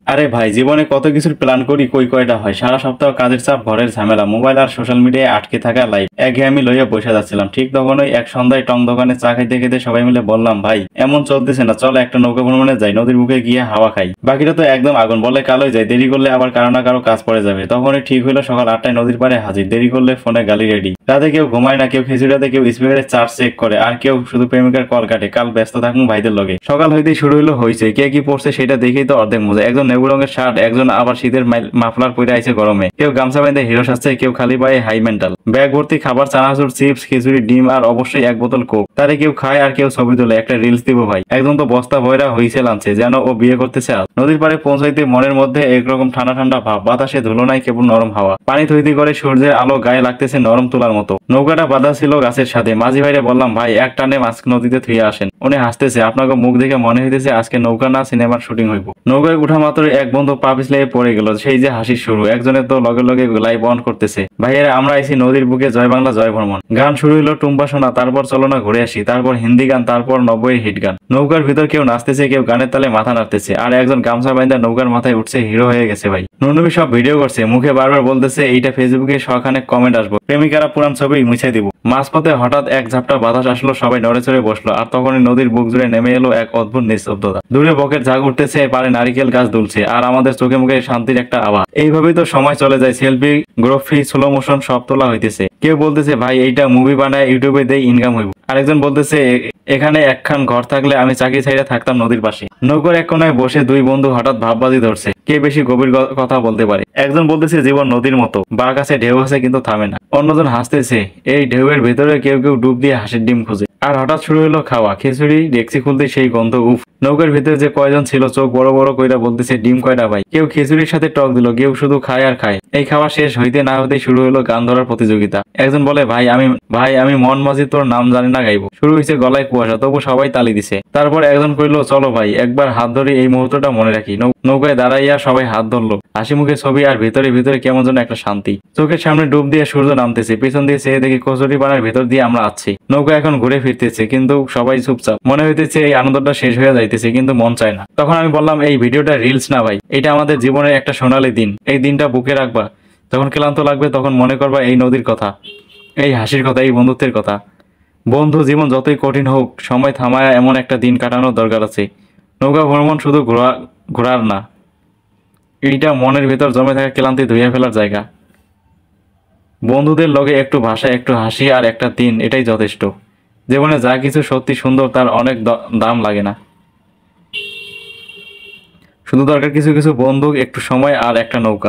আরে ভাই, জীবনে কত কিছুর প্ল্যান করি, কই কয়টা হয়। সারা সপ্তাহ কাজের চাপ, ঘরের ঝামেলা, মোবাইল আর সোশ্যাল মিডিয়ায় আটকে থাকা লাইফ একঘেয়েমি লইয়া বসে যাচ্ছিলাম। ঠিক তখনই এক সন্ধ্যায় টং দোকানে চা খাইতে খেতে সবাই মিলে বললাম, ভাই এমন চলতেছে না, চল একটা নৌকা ভ্রমণে যাই, নদীর বুকে গিয়ে হাওয়া খাই। বাকিরা তো একদম আগুন, বলে কালোই যায়, দেরি করলে আবার কারো না কারো কাজ পড়ে যাবে। তখনই ঠিক হইলো সকাল 8টায় নদীর পাড়ে হাজির, দেরি করলে ফোনে গালি রেডি। রাতে কেউ ঘুমায় না, কেউ খিচুড়িতে, কেউ স্পিকারে চার্জ চেক করে, আর কেউ শুধু প্রেমিকার কল কাটে, কাল ব্যস্ত থাকুন ভাইদের লগে। সকাল হইতেই শুরু হইলো হইছে, কে কি পড়ছে সেটা দেখেই তো অর্ধেক মজা। একজন নেবু রঙের শার্ট, একজন আবার শীতের মাফলার পরে আইছে গরমে, কেউ গামছা বেঁধে হিরো সাজছে, কেউ খালি পায়ে হাই মেন্টাল। ব্যাগ ভর্তি খাবার, চানাচুর, চিপস, খিচুড়ি, ডিম আর অবশ্যই এক বোতল কোক। তারে কেউ খায় আর কেউ ছবি তোলে, একটা রিলস দিব ভাই। একজন তো বস্তা ভয়রা হইছে লাঞ্চে, যেন ও বিয়ে করতেছে আজ। নদীর পাড়ে পৌঁছাইতে মনের মধ্যে একরকম ঠান্ডা ঠান্ডা ভাব, বাতাসে ধুলো নাই, কেবল নরম হাওয়া। পানি থইতে করে সূর্যের আলো গায়ে লাগতেছে নরম তুলার মতো। নৌকাটা বাঁধা ছিল গাছের সাথে। মাঝি ভাইরে বললাম, ভাই এক টানে মাছ নদীতে থুয়ে আসেন। উনি হাসতেছে, আপনাকে মুখ দেখে মনে হইতেছে আজকে নৌকা না সিনেমার শুটিং হইব। নৌকায় উঠা মাত্র এক বন্ধু পা পিছলে পড়ে গেল, সেই যে হাসির শুরু। একজনের তো লগে লগে লাইভ অন করতেছে, ভাইয়েরা আমরা আইছি নদীর বুকে, জয় বাংলা জয় ভ্রমণ। গান শুরু হইলো টুম্বা সোনা, তারপর চলো না ঘুরে আসি, তারপর হিন্দি গান, তারপর 90-এর হিট গান। নৌকার ভিতর কেউ নাচতেছে, কেউ গানের তালে মাথা নাড়তেছে, আর একজন গামছা বাইন্দা নৌকার মাথায় উঠছে, হিরো হয়ে গেছে ভাই। নুনবি সব ভিডিও করছে, মুখে বারবার বলতেছে এইটা ফেসবুকে শখানেক কমেন্ট আসবো, প্রেমিকারা পুরান ছবি মুছে দিব। মাঝপথে হঠাৎ এক ঝাপটা বাতাস আসলো, সবাই নড়ে চড়ে বসলো, আর তখনই নদীর বুক জুড়ে নেমে এলো এক অদ্ভুত নিস্তব্ধতা। দূরে বকের ঝাঁক উঠতেছে, পারে নারিকেল গাছ দুলছে, আর আমাদের চোখে মুখে শান্তির একটা আওয়াজ। এইভাবেই তো সময় চলে যায়, সেলফি, গ্রোফি, স্লো মোশন সব তোলা হইতেছে। কেউ বলতেছে, ভাই এইটা মুভি বানায় ইউটিউবে দেই, ইনকাম হইব। আরেকজন বলতেছে, এখানে একখান ঘর থাকলে আমি চাকরি ছাইড়া থাকতাম নদীর পাশে। নৌকার এক কোনায় বসে দুই বন্ধু হঠাৎ ভাববাজি ধরছে, কে বেশি গভীর কথা বলতে পারে। একজন বলতেছে, জীবন নদীর মতো, বাঘ আছে, ঢেউ আছে, কিন্তু থামে না। অন্যজন হাসতেছে, এই ঢেউয়ের ভেতরে কেউ কেউ ডুব দিয়ে হাঁসের ডিম খুঁজে। আর হঠাৎ শুরু হলো খাওয়া, খিচুড়ি, ডেক্সি খুলতে সেই গন্ধ, উফ। নৌকার ভিতরে যে কয়জন ছিল চোখ বড় বড় কইরা বলতেছে, ডিম কয়টা ভাই। কেউ খিচুড়ির সাথে টক দিল, কেউ শুধু খায় আর খায়। এই খাওয়া শেষ হইতে না হইতে শুরু হলো গান ধরার প্রতিযোগিতা। একজন বলে, ভাই আমি মন মাঝি তোর নাম জানি না গাইবো। শুরু হয়েছে গলায় কুয়াশা, তবু সবাই তালি দিছে। তারপর একজন কইলো, চলো ভাই একবার হাত ধরে এই মুহূর্তটা মনে রাখি। নৌকায় দাঁড়াইয়া সবাই হাত ধরলো, হাসি মুখে ছবি, আর ভিতরে ভিতরে কেমন যেন একটা শান্তি। চোখের সামনে ডুব দিয়ে সূর্য নামতেছে, পেছন দিয়ে চেয়ে দেখি কচুরি পানার ভেতর দিয়ে আমরা আছি। নৌকা এখন ঘুরে ফিরতেছে, কিন্তু সবাই চুপচাপ। মনে হইতেছে এই আনন্দটা শেষ হয়ে যাইতেছে, কিন্তু মন চায় না। তখন আমি বললাম, এই ভিডিওটা রিলস না ভাই, এটা আমাদের জীবনের একটা সোনালী দিন। এই দিনটা বুকে রাখবা, যখন ক্লান্ত লাগবে তখন মনে করবা এই নদীর কথা, এই হাসির কথা, এই বন্ধুত্বের কথা। বন্ধু, জীবন যতই কঠিন হোক, সময় থামায়া এমন একটা দিন কাটানোর দরকার আছে। নৌকা ভ্রমণ শুধু ঘোরার না, এইটা মনের ভেতর জমে থাকা ক্লান্তি ধুইয়া ফেলার জায়গা। বন্ধুদের লগে একটু ভাষা, একটু হাসি, আর একটা দিন, এটাই যথেষ্ট। জীবনে যা কিছু সত্যি সুন্দর, তার অনেক দাম লাগে না। শুধু দরকার কিছু কিছু বন্ধু, একটু সময়, আর একটা নৌকা।